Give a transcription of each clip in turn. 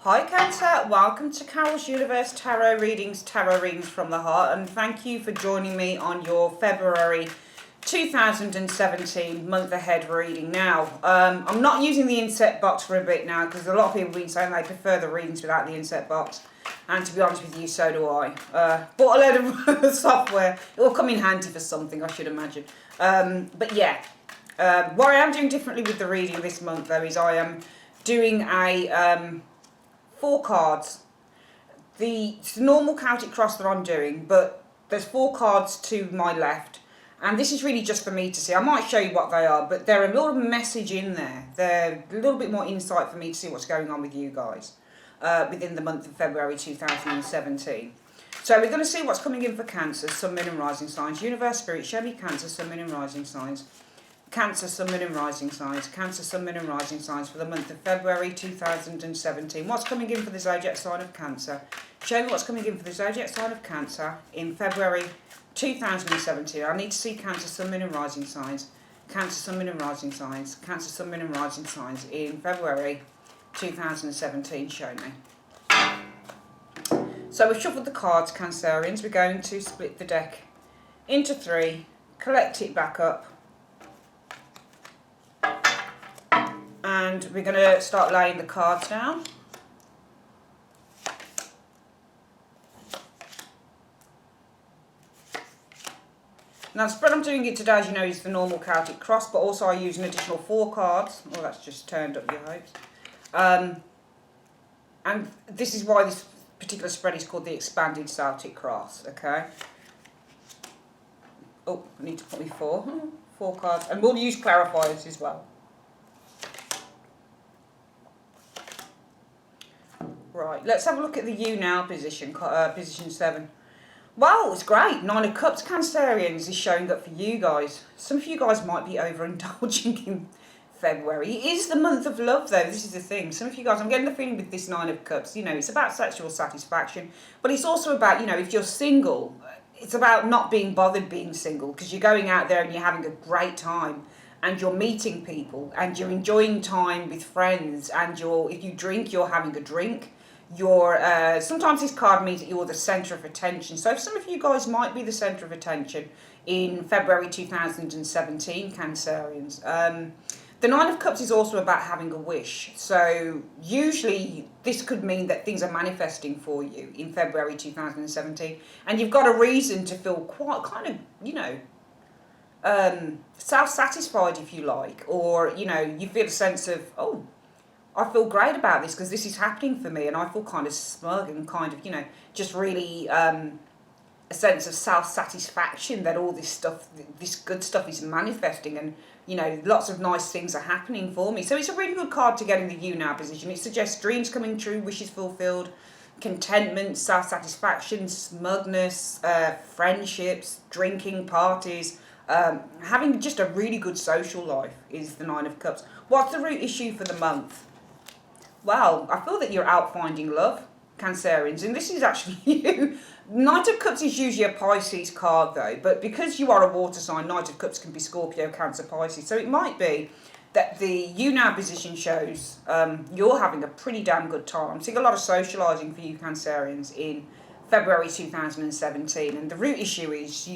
Hi Cancer, welcome to Carol's Universe Tarot Readings from the Heart, and thank you for joining me on your February 2017 month ahead reading. Now, I'm not using the inset box for a bit now because a lot of people have been saying they prefer the readings without the inset box, and to be honest with you, so do I. Bought a load of software. It will come in handy for something, I should imagine. But yeah, what I am doing differently with the reading this month though is I am doing a 4 cards. It's the normal Celtic cross that I'm doing, but there's 4 cards to my left, and this is really just for me to see. I might show you what they are, but they're a little message in there. They're a little bit more insight for me to see what's going on with you guys within the month of February 2017. So we're going to see what's coming in for Cancer, Sun, Moon and Rising signs. Universe, Spirit, show me Cancer, Sun, Moon and Rising signs. Cancer, Sun, Moon and Rising signs. Cancer, Sun, Moon and Rising signs for the month of February 2017. What's coming in for the zodiac sign of Cancer? Show me what's coming in for the zodiac sign of Cancer in February 2017. I need to see Cancer, Sun, Moon and Rising signs. Cancer, Sun, Moon and Rising signs. Cancer, Sun, Moon and Rising signs in February 2017. Show me. So we've shuffled the cards, Cancerians. We're going to split the deck into 3, collect it back up, and we're going to start laying the cards down. Now the spread I'm doing it today, as you know, is the normal Celtic cross, but also I use an additional 4 cards. Oh, that's just turned up your hopes. And this is why this particular spread is called the expanded Celtic cross, okay? Oh, I need to put me 4 cards, and we'll use clarifiers as well. Right, let's have a look at the you now position, position 7. Wow, it's great. 9 of Cups, Cancerians, is showing up for you guys. Some of you guys might be overindulging in February. It is the month of love, though. This is the thing. Some of you guys, I'm getting the feeling with this 9 of Cups, you know, it's about sexual satisfaction, but it's also about, you know, if you're single, it's about not being bothered being single, because you're going out there and you're having a great time, and you're meeting people, and you're enjoying time with friends, and if you drink, you're having a drink. Sometimes this card means that you're the centre of attention. So some of you guys might be the centre of attention in February 2017, Cancerians. The 9 of Cups is also about having a wish. So usually this could mean that things are manifesting for you in February 2017. And you've got a reason to feel quite kind of, you know, self-satisfied, if you like. Or, you know, you feel a sense of, oh, I feel great about this because this is happening for me, and I feel kind of smug and kind of, you know, just really a sense of self-satisfaction that all this stuff, this good stuff is manifesting, and, you know, lots of nice things are happening for me. So it's a really good card to get in the you now position. It suggests dreams coming true, wishes fulfilled, contentment, self-satisfaction, smugness, friendships, drinking, parties, having just a really good social life is the 9 of Cups. What's the root issue for the month? Well, I feel that you're out finding love, Cancerians, and this is actually you. Knight of Cups is usually a Pisces card though, but because you are a water sign, Knight of Cups can be Scorpio, Cancer, Pisces. So it might be that the you now position shows you're having a pretty damn good time. I'm seeing a lot of socialising for you, Cancerians, in February 2017, and the root issue is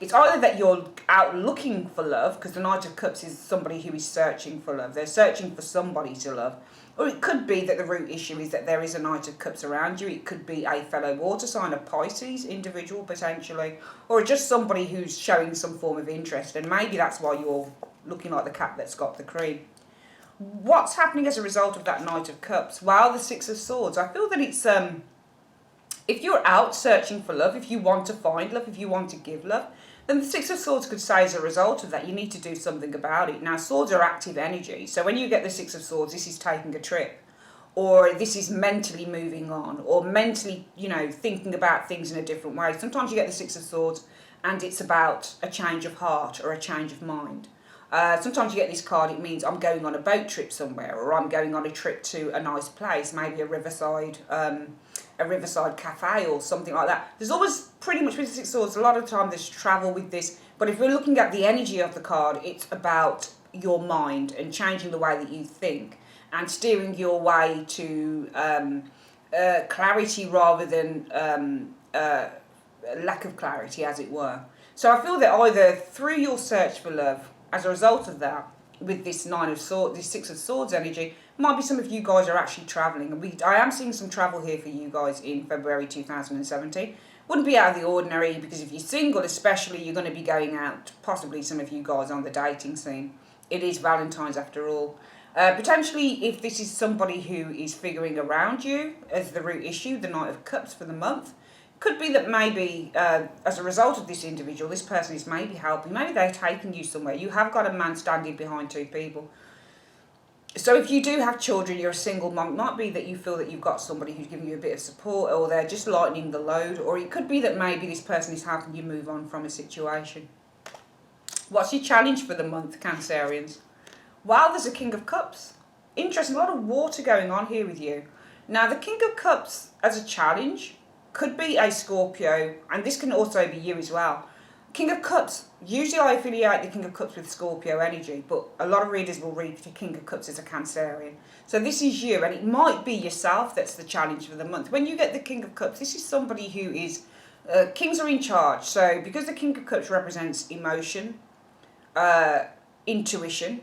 it's either that you're out looking for love, because the Knight of Cups is somebody who is searching for love. They're searching for somebody to love. Or it could be that the root issue is that there is a Knight of Cups around you. It could be a fellow water sign, a Pisces individual potentially, or just somebody who's showing some form of interest, and maybe that's why you're looking like the cat that's got the cream. What's happening as a result of that Knight of Cups? Well, the 6 of Swords. I feel that it's if you're out searching for love, if you want to find love, if you want to give love, then the 6 of Swords could say as a result of that, you need to do something about it. Now, swords are active energy. So when you get the 6 of Swords, this is taking a trip, or this is mentally moving on, or mentally, you know, thinking about things in a different way. Sometimes you get the 6 of Swords and it's about a change of heart or a change of mind. Sometimes you get this card, it means I'm going on a boat trip somewhere, or I'm going on a trip to a nice place, maybe a riverside cafe or something like that. There's always, pretty much with the 6 of Swords, a lot of the time there's travel with this, but if we're looking at the energy of the card, it's about your mind and changing the way that you think. and steering your way to clarity rather than lack of clarity, as it were. So I feel that either through your search for love, as a result of that, with this Nine of Swords, this Six of Swords energy, might be some of you guys are actually travelling. And I am seeing some travel here for you guys in February 2017. Wouldn't be out of the ordinary, because if you're single especially, you're going to be going out, possibly some of you guys on the dating scene. It is Valentine's after all. Potentially, if this is somebody who is figuring around you as the root issue, the Knight of Cups for the month, could be that maybe as a result of this individual, this person is maybe helping, maybe they're taking you somewhere. You have got a man standing behind two people. So if you do have children, you're a single mum, it might be that you feel that you've got somebody who's giving you a bit of support, or they're just lightening the load, or it could be that maybe this person is helping you move on from a situation. What's your challenge for the month, Cancerians? Well, there's a King of Cups. Interesting, a lot of water going on here with you. Now, the King of Cups as a challenge could be a Scorpio, and this can also be you as well. King of Cups, usually I affiliate the King of Cups with Scorpio energy, but a lot of readers will read the King of Cups as a Cancerian. So this is you, and it might be yourself that's the challenge for the month. When you get the King of Cups, this is somebody who is, kings are in charge. So because the King of Cups represents emotion, intuition,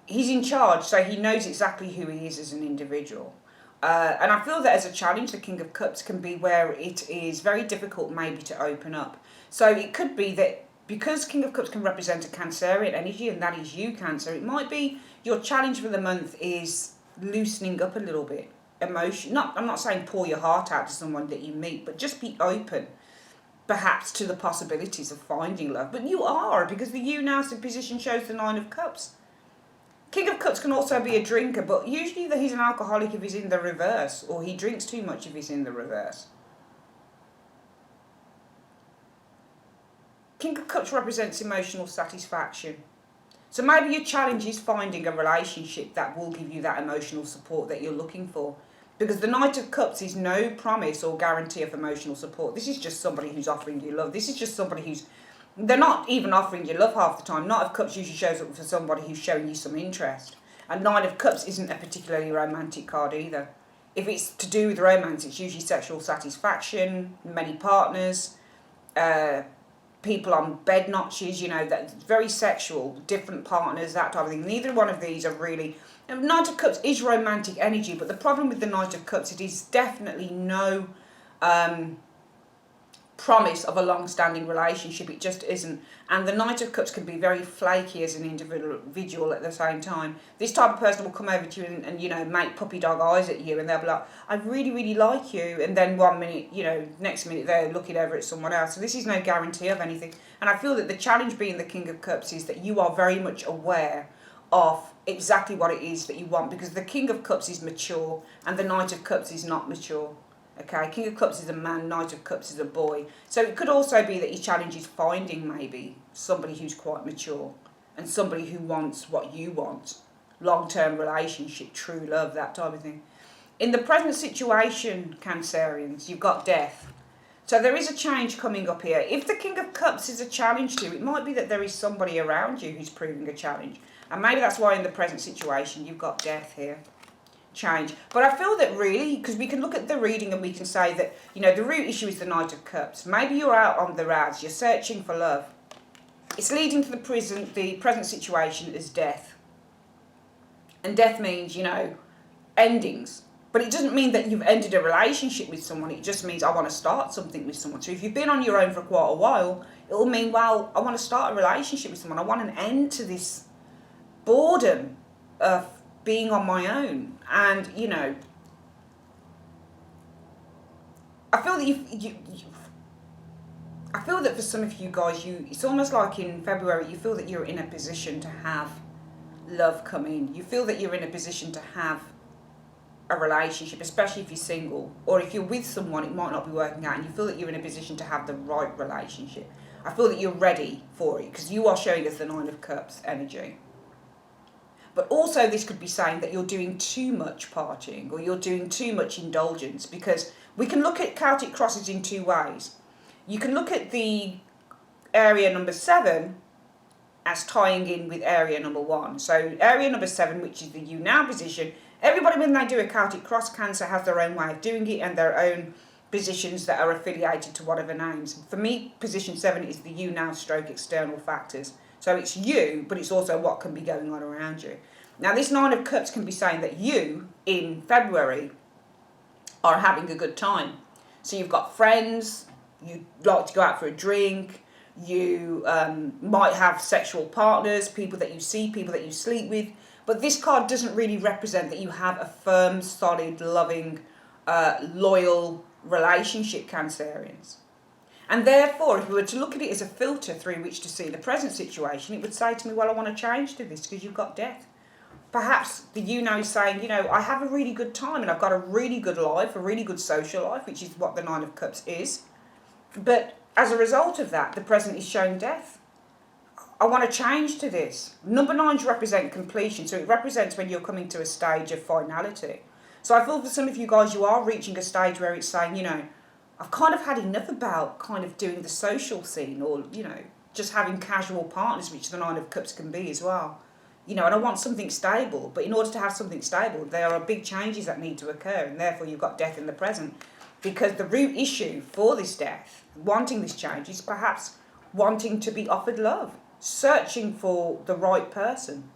he's in charge, so he knows exactly who he is as an individual. And I feel that as a challenge, the King of Cups can be where it is very difficult maybe to open up. So it could be that because King of Cups can represent a Cancerian energy, and that is you, Cancer, it might be your challenge for the month is loosening up a little bit. I'm not saying pour your heart out to someone that you meet, but just be open, perhaps, to the possibilities of finding love. But you are, because the you now position shows the Nine of Cups. King of Cups can also be a drinker, but usually he's an alcoholic if he's in the reverse, or he drinks too much if he's in the reverse. King of Cups represents emotional satisfaction. So maybe your challenge is finding a relationship that will give you that emotional support that you're looking for. Because the Knight of Cups is no promise or guarantee of emotional support. This is just somebody who's offering you love. This is just somebody who's... They're not even offering you love half the time. Knight of Cups usually shows up for somebody who's showing you some interest. And Nine of Cups isn't a particularly romantic card either. If it's to do with romance, it's usually sexual satisfaction, many partners, people on bed notches, that's very sexual, different partners, that type of thing. Neither one of these are really... Knight of Cups is romantic energy, but the problem with the Knight of Cups, it is definitely no promise of a long-standing relationship. It just isn't. And the Knight of Cups can be very flaky as an individual at the same time. This type of person will come over to you and make puppy dog eyes at you, and they'll be like, I really, really like you. And then one minute, next minute they're looking over at someone else. So this is no guarantee of anything. And I feel that the challenge being the King of Cups is that you are very much aware of exactly what it is that you want, because the King of Cups is mature and the Knight of Cups is not mature. Okay, King of Cups is a man, Knight of Cups is a boy. So it could also be that your challenge is finding maybe somebody who's quite mature and somebody who wants what you want. Long-term relationship, true love, that type of thing. In the present situation, Cancerians, you've got death. So there is a change coming up here. If the King of Cups is a challenge to you, it might be that there is somebody around you who's proving a challenge. And maybe that's why in the present situation you've got death here. Change. But I feel that really, because we can look at the reading and we can say that, the root issue is the Knight of Cups. Maybe you're out on the rads, you're searching for love. It's leading to the present situation is death. And death means, endings. But it doesn't mean that you've ended a relationship with someone. It just means I want to start something with someone. So if you've been on your own for quite a while, it'll mean, well, I want to start a relationship with someone. I want an end to this boredom of being on my own. And I feel that I feel that for some of you guys, it's almost like in February you feel that you're in a position to have love come in. You feel that you're in a position to have a relationship, especially if you're single, or if you're with someone it might not be working out, and you feel that you're in a position to have the right relationship. I feel that you're ready for it, because you are showing us the Nine of Cups energy. But also this could be saying that you're doing too much partying, or you're doing too much indulgence, because we can look at Celtic crosses in two ways. You can look at the area number 7 as tying in with area number 1. So area number 7, which is the you now position, everybody when they do a Celtic cross Cancer has their own way of doing it and their own positions that are affiliated to whatever names. For me, position 7 is the you now stroke external factors. So it's you, but it's also what can be going on around you. Now this 9 of Cups can be saying that you, in February, are having a good time. So you've got friends, you like to go out for a drink, you might have sexual partners, people that you see, people that you sleep with. But this card doesn't really represent that you have a firm, solid, loving, loyal relationship, Cancerians. And therefore, if we were to look at it as a filter through which to see the present situation, it would say to me, well, I want to change to this because you've got death. Perhaps the you now is saying, I have a really good time and I've got a really good life, a really good social life, which is what the 9 of Cups is. But as a result of that, the present is showing death. I want to change to this. Number 9s represent completion, so it represents when you're coming to a stage of finality. So I feel for some of you guys, you are reaching a stage where it's saying, I've kind of had enough about kind of doing the social scene or, just having casual partners, which the 9 of Cups can be as well. And I want something stable, but in order to have something stable, there are big changes that need to occur, and therefore you've got death in the present. Because the root issue for this death, wanting this change, is perhaps wanting to be offered love, searching for the right person.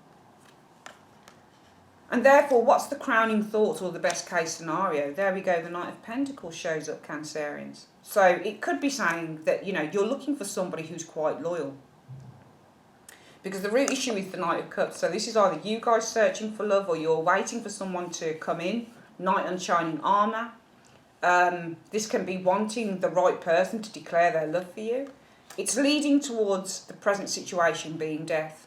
And therefore, what's the crowning thought or the best case scenario? There we go, the Knight of Pentacles shows up, Cancerians. So it could be saying that, you're looking for somebody who's quite loyal. Because the root issue is the Knight of Cups. So this is either you guys searching for love or you're waiting for someone to come in. Knight in shining armour. This can be wanting the right person to declare their love for you. It's leading towards the present situation being death.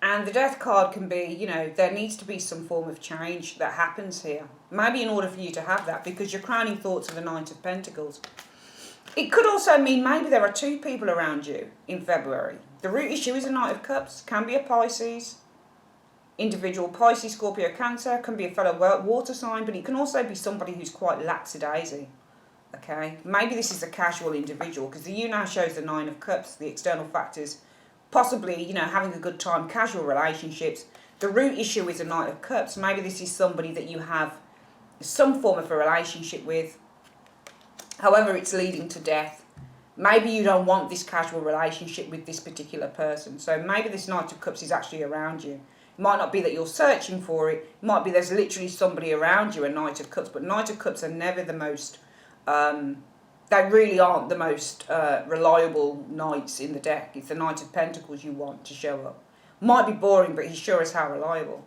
And the death card can be, there needs to be some form of change that happens here. Maybe in order for you to have that, because your crowning thoughts are the Knight of Pentacles. It could also mean maybe there are 2 people around you in February. The root issue is a Knight of Cups, can be a Pisces, individual Pisces, Scorpio, Cancer, can be a fellow water sign, but it can also be somebody who's quite lackadaisy. Okay, maybe this is a casual individual, because the you now shows the 9 of Cups, the external factors, possibly, having a good time, casual relationships. The root issue is a Knight of Cups. Maybe this is somebody that you have some form of a relationship with. However, it's leading to death. Maybe you don't want this casual relationship with this particular person. So maybe this Knight of Cups is actually around you. It might not be that you're searching for it. It might be there's literally somebody around you, a Knight of Cups. But Knight of Cups are never the most... they really aren't the most reliable knights in the deck. It's the Knight of Pentacles you want to show up. Might be boring, but he sure is how reliable.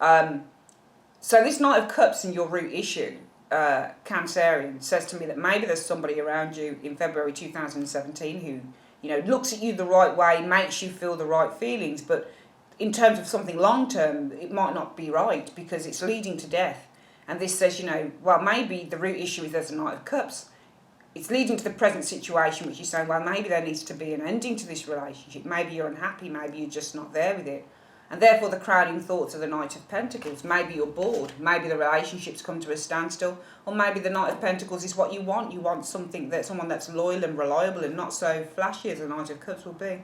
So this Knight of Cups in your root issue, Cancerian, says to me that maybe there's somebody around you in February 2017 who, looks at you the right way, makes you feel the right feelings, but in terms of something long term, it might not be right because it's leading to death. And this says, well, maybe the root issue is there's a Knight of Cups. It's leading to the present situation, which is saying, well, maybe there needs to be an ending to this relationship. Maybe you're unhappy, maybe you're just not there with it. And therefore the crowning thoughts are the Knight of Pentacles. Maybe you're bored, maybe the relationship's come to a standstill, or maybe the Knight of Pentacles is what you want. You want someone that's loyal and reliable and not so flashy as the Knight of Cups will be.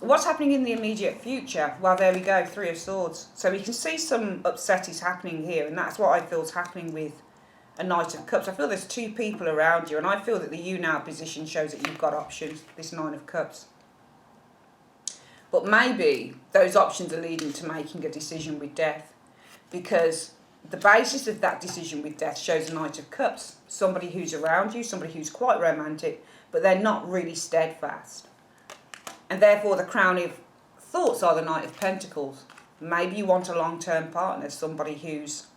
What's happening in the immediate future? Well, there we go, 3 of Swords. So we can see some upset is happening here, and that's what I feel is happening with a Knight of Cups. I feel there's 2 people around you, and I feel that the you now position shows that you've got options, this 9 of Cups. But maybe those options are leading to making a decision with death, because the basis of that decision with death shows a Knight of Cups. Somebody who's around you, somebody who's quite romantic, but they're not really steadfast. And therefore the crowning thoughts are the Knight of Pentacles. Maybe you want a long-term partner, somebody who's,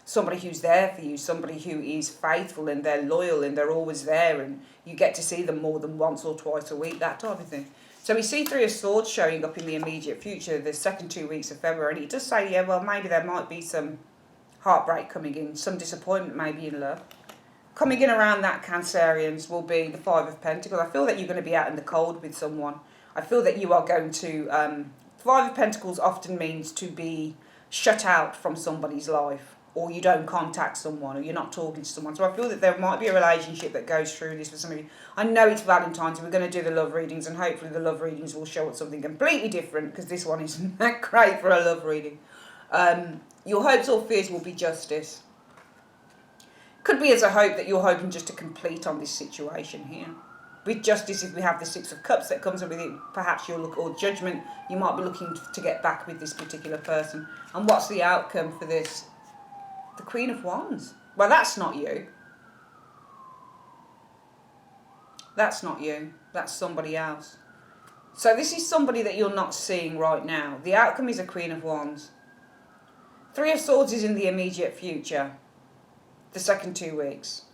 somebody who's there for you, somebody who is faithful and they're loyal and they're always there and you get to see them more than once or twice a week, that type of thing. So we see 3 of Swords showing up in the immediate future, the second 2 weeks of February, and it does say, yeah, well, maybe there might be some heartbreak coming in, some disappointment maybe in love. Coming in around that, Cancerians, will be the 5 of Pentacles. I feel that you're going to be out in the cold with someone. I feel that you are going to... 5 of Pentacles often means to be shut out from somebody's life, or you don't contact someone, or you're not talking to someone. So I feel that there might be a relationship that goes through this for some of you. I know it's Valentine's, and we're going to do the love readings, and hopefully the love readings will show us something completely different, because this one isn't that great for a love reading. Your hopes or fears will be justice. Could be as a hope that you're hoping just to complete on this situation here. With justice, if we have the Six of Cups that comes with it, perhaps you'll look, or judgment, you might be looking to get back with this particular person. And what's the outcome for this? The Queen of Wands. Well, that's not you. That's not you. That's somebody else. So this is somebody that you're not seeing right now. The outcome is a Queen of Wands. Three of Swords is in the immediate future. The second 2 weeks.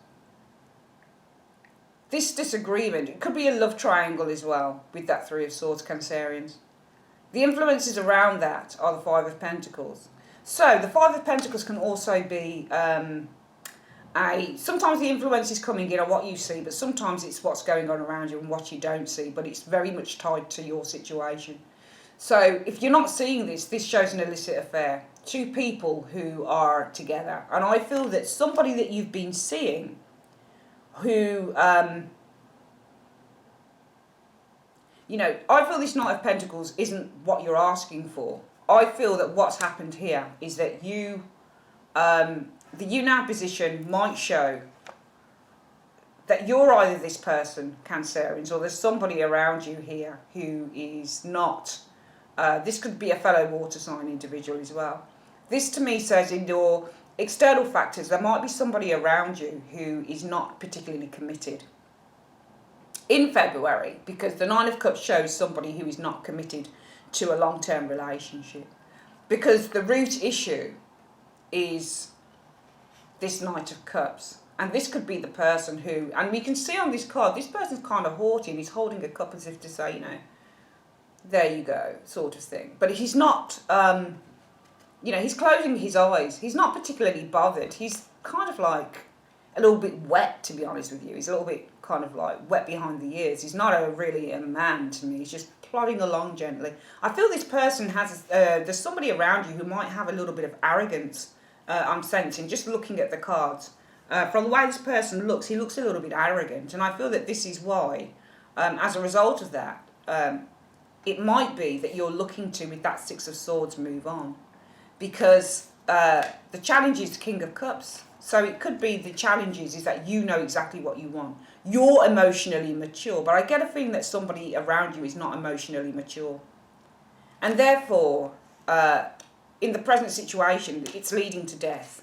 This disagreement, it could be a love triangle as well, with that Three of Swords, Cancerians. The influences around that are the Five of Pentacles. So, the Five of Pentacles can also be sometimes the influence is coming in on what you see, but sometimes it's what's going on around you and what you don't see, but it's very much tied to your situation. So, if you're not seeing this, this shows an illicit affair. Two people who are together. And I feel that somebody that you've been seeing who, you know, I feel this Knight of Pentacles isn't what you're asking for. I feel that what's happened here is that you, the you now position might show that you're either this person, Cancerians, or there's somebody around you here who is not, this could be a fellow water sign individual as well. This to me says in your external factors, there might be somebody around you who is not particularly committed in February, because the Nine of Cups shows somebody who is not committed to a long-term relationship, because the root issue is this Knight of Cups, and this could be the person who, and we can see on this card, this person's kind of haughty and he's holding a cup as if to say, you know, there you go, sort of thing. But he's not, you know, he's closing his eyes. He's not particularly bothered. He's kind of like a little bit wet, to be honest with you. He's a little bit kind of like wet behind the ears. He's not really a man to me. He's just plodding along gently. I feel this person has, there's somebody around you who might have a little bit of arrogance, I'm sensing, just looking at the cards. From the way this person looks, he looks a little bit arrogant. And I feel that this is why, as a result of that, it might be that you're looking to, with that Six of Swords, move on. Because the challenge is the King of Cups. So it could be the challenge is that you know exactly what you want. You're emotionally mature, but I get a feeling that somebody around you is not emotionally mature. And therefore, in the present situation, it's leading to death.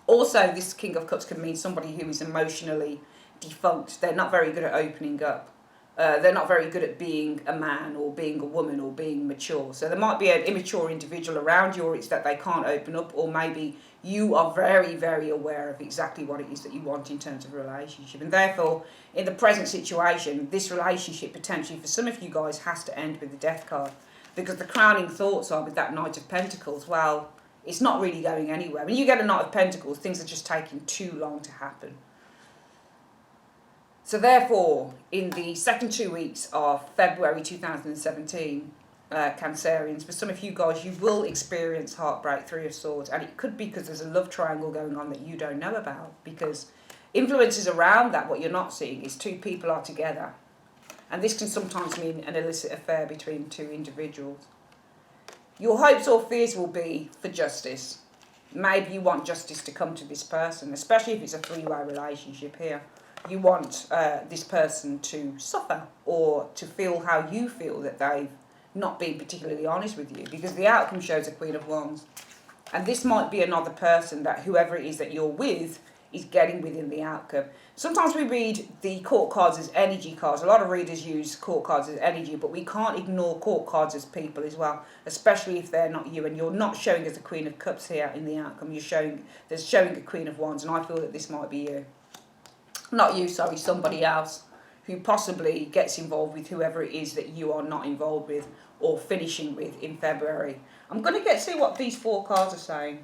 Also, this King of Cups can mean somebody who is emotionally defunct. They're not very good at opening up. They're not very good at being a man or being a woman or being mature. So there might be an immature individual around you, or it's that they can't open up, or maybe you are very, very aware of exactly what it is that you want in terms of a relationship. And therefore, in the present situation, this relationship potentially for some of you guys has to end with the Death card. Because the crowning thoughts are with that Knight of Pentacles, well, it's not really going anywhere. When you get a Knight of Pentacles, things are just taking too long to happen. So therefore, in the second 2 weeks of February 2017, Cancerians, for some of you guys, you will experience heartbreak, Three of Swords, and it could be because there's a love triangle going on that you don't know about, because influences around that, what you're not seeing, is two people are together. And this can sometimes mean an illicit affair between two individuals. Your hopes or fears will be for justice. Maybe you want justice to come to this person, especially if it's a three-way relationship here. You want this person to suffer, or to feel how you feel, that they've not been particularly honest with you, because the outcome shows a Queen of Wands. And this might be another person that whoever it is that you're with is getting within the outcome. Sometimes we read the court cards as energy cards. A lot of readers use court cards as energy, but we can't ignore court cards as people as well, especially if they're not you and you're not showing as a Queen of Cups here in the outcome. You're showing, there's showing a Queen of Wands, and I feel that this might be you. Not you, sorry, somebody else who possibly gets involved with whoever it is that you are not involved with or finishing with in February. I'm going to see what these four cards are saying.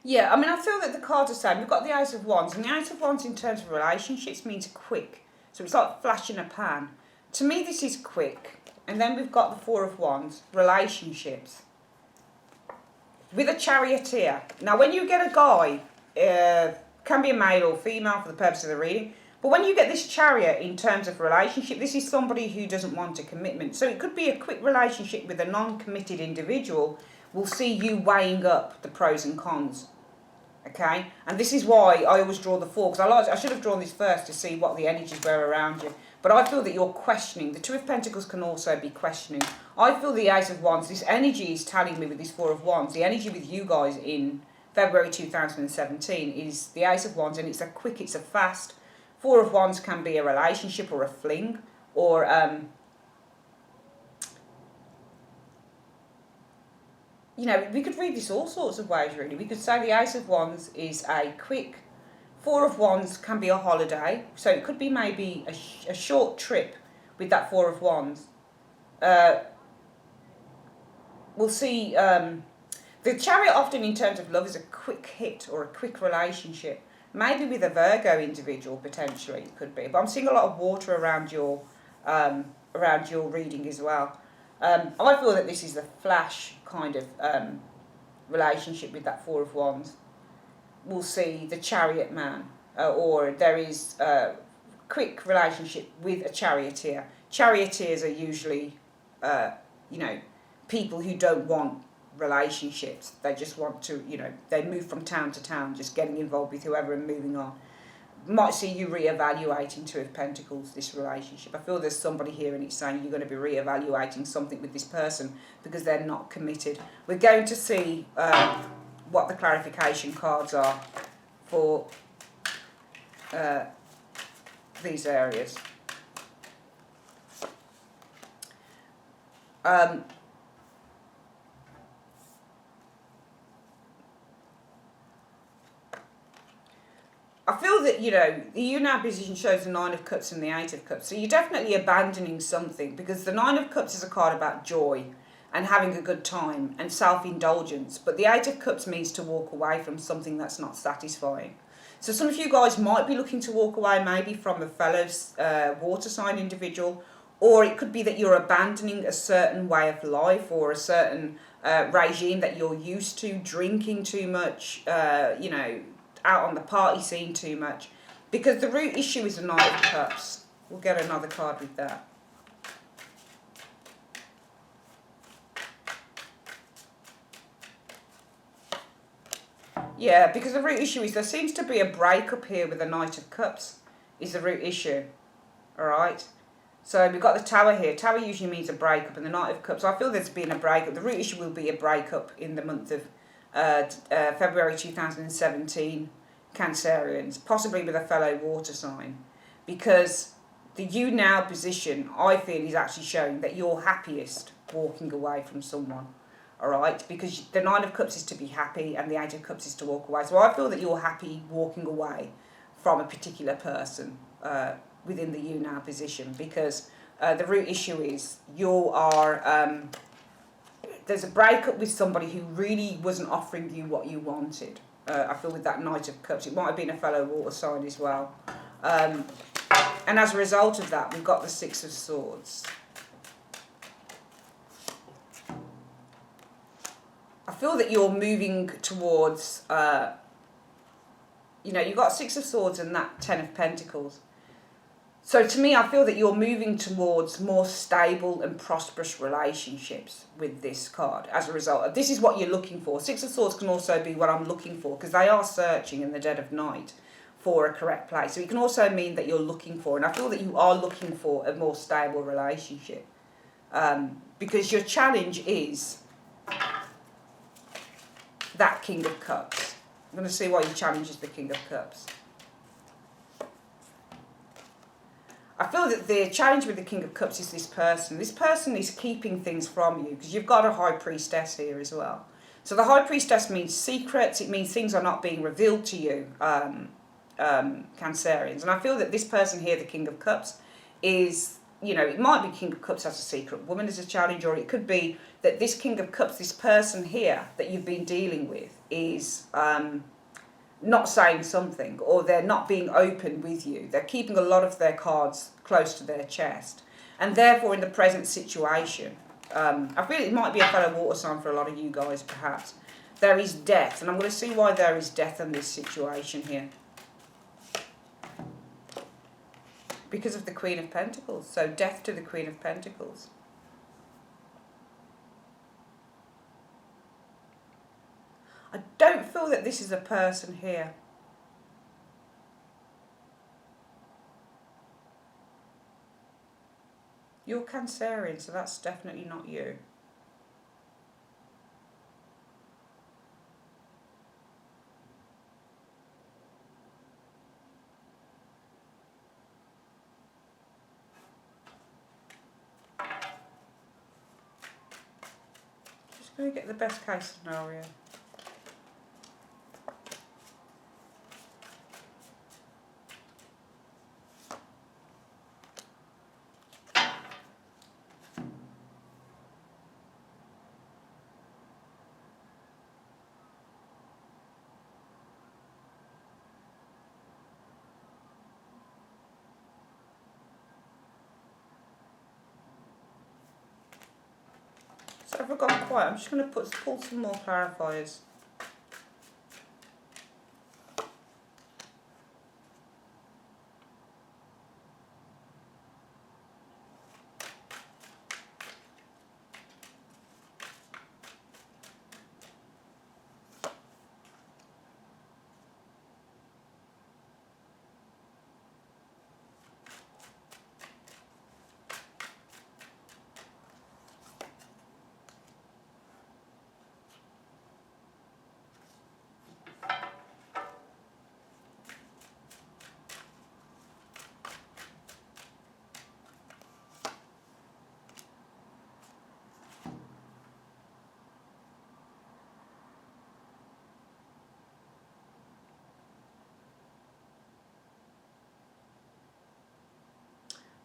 Yeah, I mean, I feel that the cards are saying we've got the Ace of Wands, and the Ace of Wands in terms of relationships means quick. So it's like flash in a pan. To me, this is quick. And then we've got the Four of Wands, relationships. With a charioteer. Now, when you get a guy, can be a male or female for the purpose of the reading, but when you get this chariot in terms of relationship, this is somebody who doesn't want a commitment. So it could be a quick relationship with a non-committed individual. We'll see you weighing up the pros and cons. Okay? And this is why I always draw the four, because I should have drawn this first to see what the energies were around you. But I feel that you're questioning. The Two of Pentacles can also be questioning. I feel the Ace of Wands, this energy is telling me with this Four of Wands, the energy with you guys in February 2017 is the Ace of Wands, and it's a quick, it's a fast. Four of Wands can be a relationship or a fling, or you know, we could read this all sorts of ways, really. We could say the Ace of Wands is a quick. Four of Wands can be a holiday, so it could be maybe a short trip with that Four of Wands. We'll see. The Chariot often in terms of love is a quick hit or a quick relationship. Maybe with a Virgo individual, potentially, it could be. But I'm seeing a lot of water around your reading as well. I feel that this is a flash kind of relationship with that Four of Wands. We'll see the Chariot man, or there is a quick relationship with a charioteer. Charioteers are usually, you know, people who don't want relationships. They just want to, you know, they move from town to town, just getting involved with whoever and moving on. Might see you reevaluating Two of Pentacles, this relationship. I feel there's somebody here and it's saying you're going to be reevaluating something with this person because they're not committed. We're going to see what the clarification cards are for these areas. I feel that, you know, the you now position shows the Nine of Cups and the Eight of Cups. So you're definitely abandoning something, because the Nine of Cups is a card about joy and having a good time and self-indulgence. But the Eight of Cups means to walk away from something that's not satisfying. So some of you guys might be looking to walk away maybe from a fellow water sign individual, or it could be that you're abandoning a certain way of life or a certain regime that you're used to, drinking too much, you know, out on the party scene too much, because the root issue is the Knight of Cups. We'll get another card with that. Yeah, because the root issue is there seems to be a breakup here with the Knight of Cups is the root issue. Alright? So we've got the Tower here. Tower usually means a breakup, and the Knight of Cups, I feel there's been a breakup. The root issue will be a breakup in the month of February 2017, Cancerians, possibly with a fellow water sign, because the you now position, I feel, is actually showing that you're happiest walking away from someone. Alright, because the Nine of Cups is to be happy and the Eight of Cups is to walk away. So I feel that you're happy walking away from a particular person within the you now position, because the root issue is you are there's a breakup with somebody who really wasn't offering you what you wanted. I feel with that Knight of Cups, it might have been a fellow water sign as well. And as a result of that, we've got the Six of Swords. I feel that you're moving towards, you know, you've got Six of Swords and that Ten of Pentacles. So to me, I feel that you're moving towards more stable and prosperous relationships with this card as a result of, this is what you're looking for. Six of Swords can also be what I'm looking for, because they are searching in the dead of night for a correct place. So it can also mean that you're looking for, and I feel that you are looking for a more stable relationship, because your challenge is that King of Cups. I'm going to see why your challenge is the King of Cups. I feel that the challenge with the King of Cups is this person. This person is keeping things from you, because you've got a High Priestess here as well. So the High Priestess means secrets. It means things are not being revealed to you, Cancerians. And I feel that this person here, the King of Cups, is you know, it might be King of Cups has a secret woman as a challenge, or it could be that this King of Cups, this person here that you've been dealing with, is not saying something, or they're not being open with you. They're keeping a lot of their cards close to their chest. And therefore, in the present situation, I feel it might be a fellow water sign for a lot of you guys, perhaps. There is death, and I'm going to see why there is death in this situation here. Because of the Queen of Pentacles. So death to the Queen of Pentacles. I don't feel that this is a person here. You're Cancerian, so that's definitely not you. Just going to get the best case scenario. So I've gone quiet. I'm just going to pull some more clarifiers.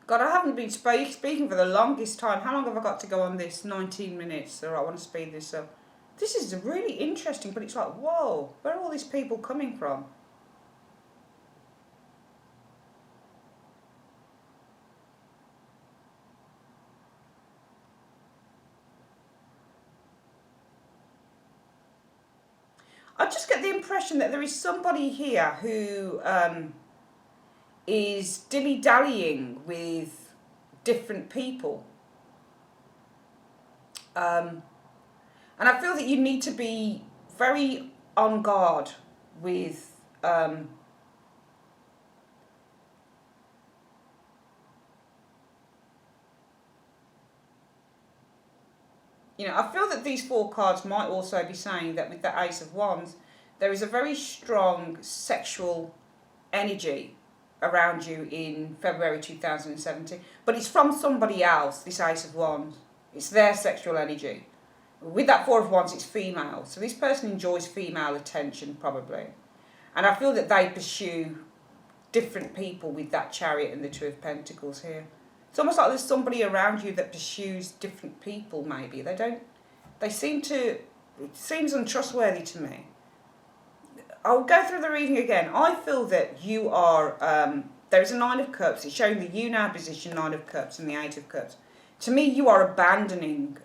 God, I haven't been speaking for the longest time. How long have I got to go on this? 19 minutes. All right, I want to speed this up. This is really interesting, but it's like, whoa, where are all these people coming from? I just get the impression that there is somebody here who is dilly-dallying with different people. And I feel that you need to be very on guard with you know, I feel that these four cards might also be saying that with the Ace of Wands, there is a very strong sexual energy around you in February 2017. But it's from somebody else, this Ace of Wands. It's their sexual energy. With that Four of Wands, it's female. So this person enjoys female attention, probably. And I feel that they pursue different people with that Chariot and the Two of Pentacles here. It's almost like there's somebody around you that pursues different people, maybe. They seem to, it seems untrustworthy to me. I'll go through the reading again. I feel that you are, there is a Nine of Cups. It's showing the you now position, Nine of Cups and the Eight of Cups. To me, you are abandoning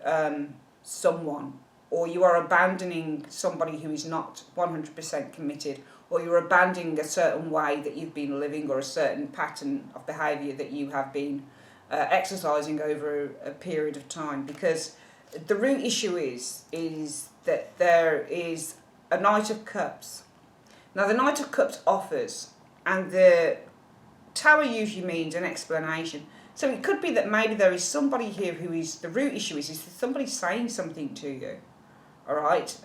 someone, or you are abandoning somebody who is not 100% committed, or you're abandoning a certain way that you've been living, or a certain pattern of behaviour that you have been exercising over a period of time. Because the root issue is that there is a Knight of Cups. Now the Knight of Cups offers, and the Tower usually means an explanation. So it could be that maybe there is somebody here who is, the root issue is somebody saying something to you, all right?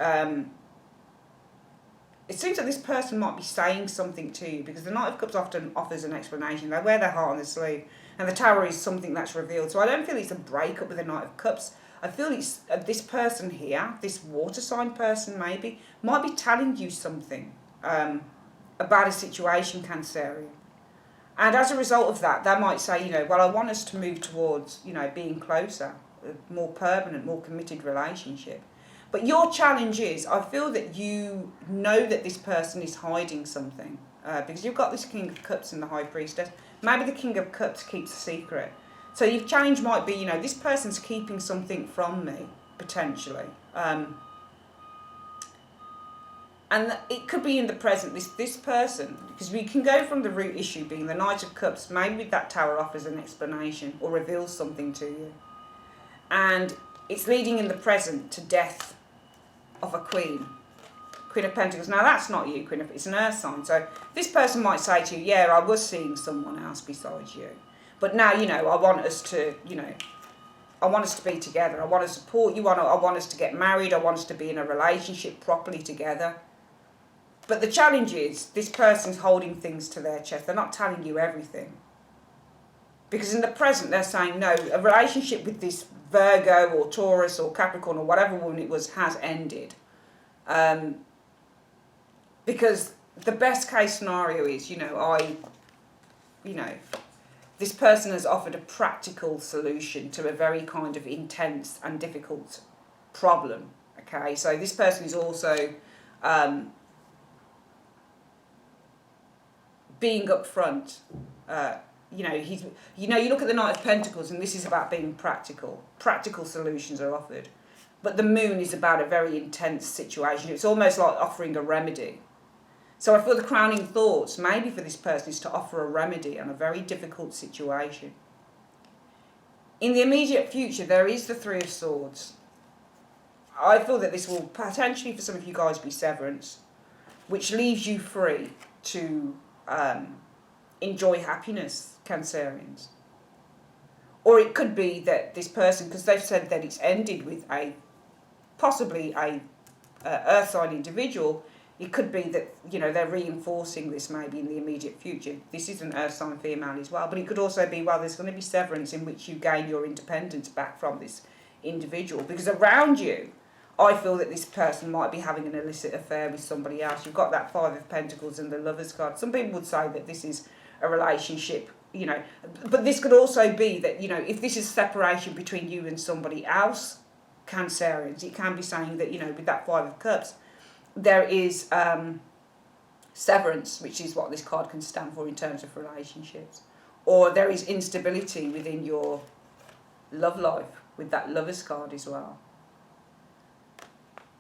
It seems that this person might be saying something to you, because the Knight of Cups often offers an explanation. They wear their heart on their sleeve, and the Tower is something that's revealed. So I don't feel it's a breakup with the Knight of Cups. I feel it's this person here, this water sign person maybe, might be telling you something about a situation, Cancerian. And as a result of that, they might say, you know, well, I want us to move towards, you know, being closer, a more permanent, more committed relationship. But your challenge is, I feel that you know that this person is hiding something, because you've got this King of Cups and the High Priestess. Maybe the King of Cups keeps a secret. So your challenge might be, you know, this person's keeping something from me, potentially. And it could be in the present, this person, because we can go from the root issue being the Knight of Cups, maybe that Tower offers an explanation or reveals something to you. And it's leading in the present to death of a Queen of Pentacles. Now that's not you, it's an earth sign. So this person might say to you, yeah, I was seeing someone else besides you. But now, you know, I want us to, you know, I want us to be together. I want to support you. I want us to get married. I want us to be in a relationship properly together. But the challenge is, this person's holding things to their chest. They're not telling you everything. Because in the present, they're saying, no, a relationship with this Virgo or Taurus or Capricorn or whatever woman it was has ended. Because the best case scenario is, you know, this person has offered a practical solution to a very kind of intense and difficult problem. Okay, so this person is also being upfront. You know, you look at the Knight of Pentacles, and this is about being practical. Practical solutions are offered, but the Moon is about a very intense situation. It's almost like offering a remedy. So I feel the crowning thoughts maybe for this person is to offer a remedy on a very difficult situation. In the immediate future, there is the Three of Swords. I feel that this will potentially, for some of you guys, be severance, which leaves you free to enjoy happiness, Cancerians. Or it could be that this person, because they've said that it's ended with possibly a earth sign individual, it could be that, you know, they're reinforcing this maybe in the immediate future. This is an earth sign female as well, but it could also be, well, there's going to be severance in which you gain your independence back from this individual, because around you, I feel that this person might be having an illicit affair with somebody else. You've got that Five of Pentacles and the Lover's card. Some people would say that this is a relationship, you know, but this could also be that, you know, if this is separation between you and somebody else, Cancerians, it can be saying that, you know, with that Five of Cups, there is severance, which is what this card can stand for in terms of relationships. Or there is instability within your love life with that Lover's card as well.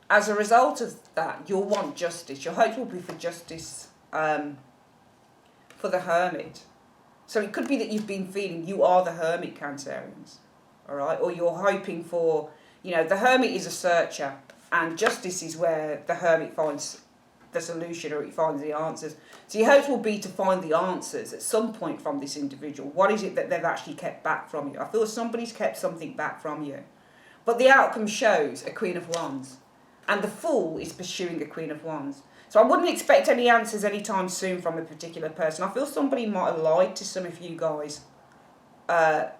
As a result of that, you'll want justice. Your hope will be for justice for the Hermit. So it could be that you've been feeling you are the Hermit, Cancerians. All right? Or you're hoping for, you know, the Hermit is a searcher, and justice is where the Hermit finds the solution, or he finds the answers. So your hopes will be to find the answers at some point from this individual. What is it that they've actually kept back from you? I feel somebody's kept something back from you. But the outcome shows a Queen of Wands. And the Fool is pursuing a Queen of Wands. So I wouldn't expect any answers anytime soon from a particular person. I feel somebody might have lied to some of you guys right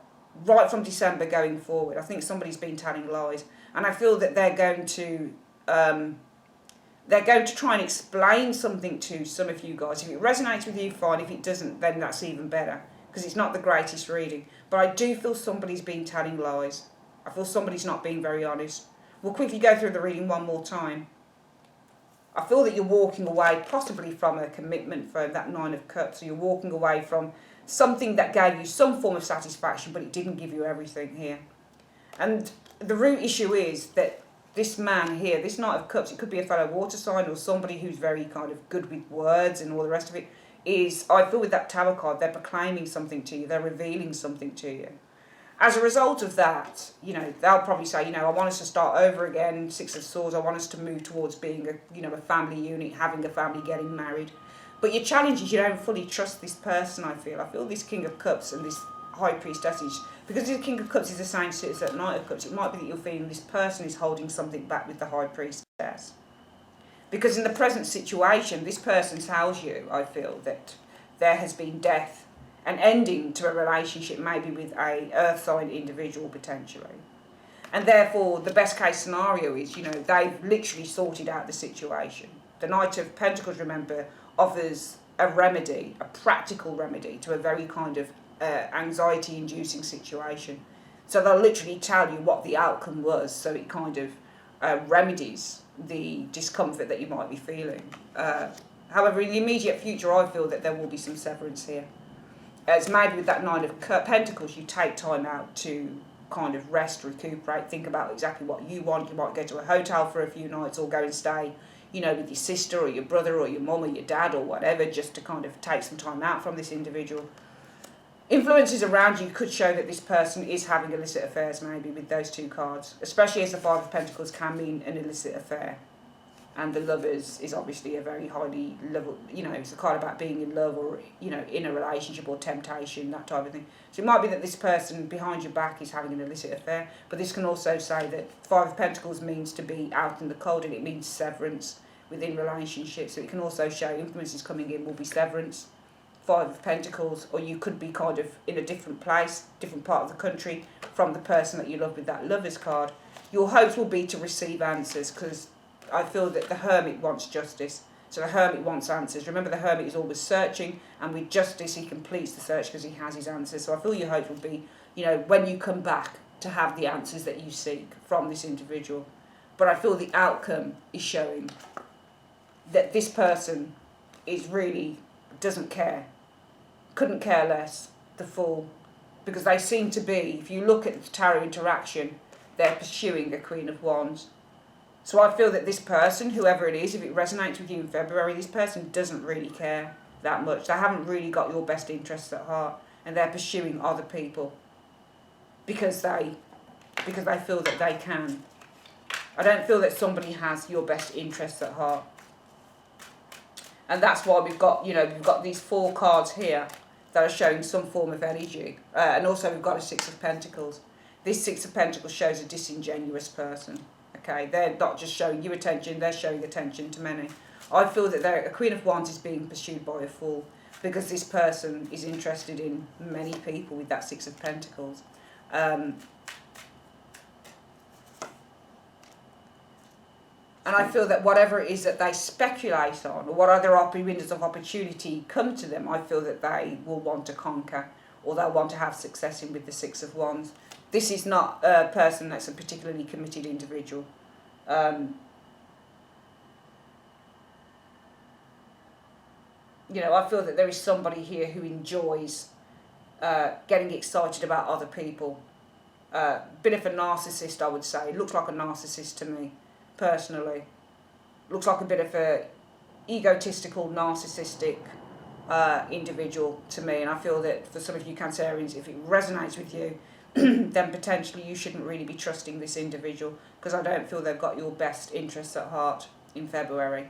from December going forward. I think somebody's been telling lies. And I feel that they're going to try and explain something to some of you guys. If it resonates with you, fine. If it doesn't, then that's even better, because it's not the greatest reading. But I do feel somebody's been telling lies. I feel somebody's not being very honest. We'll quickly go through the reading one more time. I feel that you're walking away possibly from a commitment for that Nine of Cups. So you're walking away from something that gave you some form of satisfaction, but it didn't give you everything here. And the root issue is that this man here, this Knight of Cups, it could be a fellow water sign or somebody who's very kind of good with words and all the rest of it, is, I feel with that Tower card, they're proclaiming something to you. They're revealing something to you. As a result of that, you know, they'll probably say, you know, I want us to start over again, Six of Swords, I want us to move towards being a family unit, having a family, getting married. But your challenge is you don't fully trust this person, I feel. I feel this King of Cups and this High Priestess, because the King of Cups is the same suit as that Knight of Cups, it might be that you're feeling this person is holding something back with the High Priestess. Because in the present situation, this person tells you, I feel, that there has been death, an ending to a relationship, maybe with a earth sign individual potentially. And therefore, the best case scenario is, you know, they've literally sorted out the situation. The Knight of Pentacles, remember, offers a remedy, a practical remedy to a very kind of anxiety-inducing situation. So they'll literally tell you what the outcome was, so it kind of remedies the discomfort that you might be feeling. However, in the immediate future, I feel that there will be some severance here. It's maybe with that Nine of Pentacles, you take time out to kind of rest, recuperate, think about exactly what you want. You might go to a hotel for a few nights or go and stay, you know, with your sister or your brother or your mum or your dad or whatever, just to kind of take some time out from this individual. Influences around you could show that this person is having illicit affairs, maybe, with those two cards, especially as the Five of Pentacles can mean an illicit affair. And the Lovers is obviously a very highly level, you know, it's a card about being in love or, you know, in a relationship or temptation, that type of thing. So it might be that this person behind your back is having an illicit affair, but this can also say that Five of Pentacles means to be out in the cold, and it means severance within relationships. So it can also show influences coming in will be severance, Five of Pentacles, or you could be kind of in a different place, different part of the country from the person that you love with that Lovers card. Your hopes will be to receive answers, because I feel that the Hermit wants justice. So the Hermit wants answers. Remember, the Hermit is always searching, and with justice he completes the search because he has his answers. So I feel your hope will be, you know, when you come back, to have the answers that you seek from this individual. But I feel the outcome is showing that this person is really doesn't care, couldn't care less, the Fool, because they seem to be, if you look at the tarot interaction, they're pursuing a Queen of Wands. So I feel that this person, whoever it is, if it resonates with you in February, this person doesn't really care that much. They haven't really got your best interests at heart, and they're pursuing other people because they feel that they can. I don't feel that somebody has your best interests at heart. And that's why we've got, you know, we've got these 4 cards here that are showing some form of energy. And also we've got a Six of Pentacles. This Six of Pentacles shows a disingenuous person. Okay, they're not just showing you attention, they're showing attention to many. I feel that a Queen of Wands is being pursued by a Fool because this person is interested in many people with that Six of Pentacles. And I feel that whatever it is that they speculate on, or what other windows of opportunity come to them, I feel that they will want to conquer, or they'll want to have success in with the Six of Wands. This is not a person that's a particularly committed individual. You know, I feel that there is somebody here who enjoys getting excited about other people. Bit of a narcissist, I would say. Looks like a narcissist to me, personally. Looks like a bit of a egotistical, narcissistic individual to me. And I feel that for some of you Cancerians, if it resonates with you, then potentially you shouldn't really be trusting this individual, because I don't feel they've got your best interests at heart in February.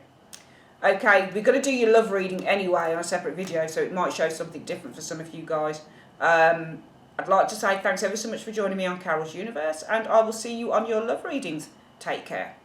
Okay, we're going to do your love reading anyway on a separate video, so it might show something different for some of you guys. I'd like to say thanks ever so much for joining me on Carol's Universe, and I will see you on your love readings. Take care.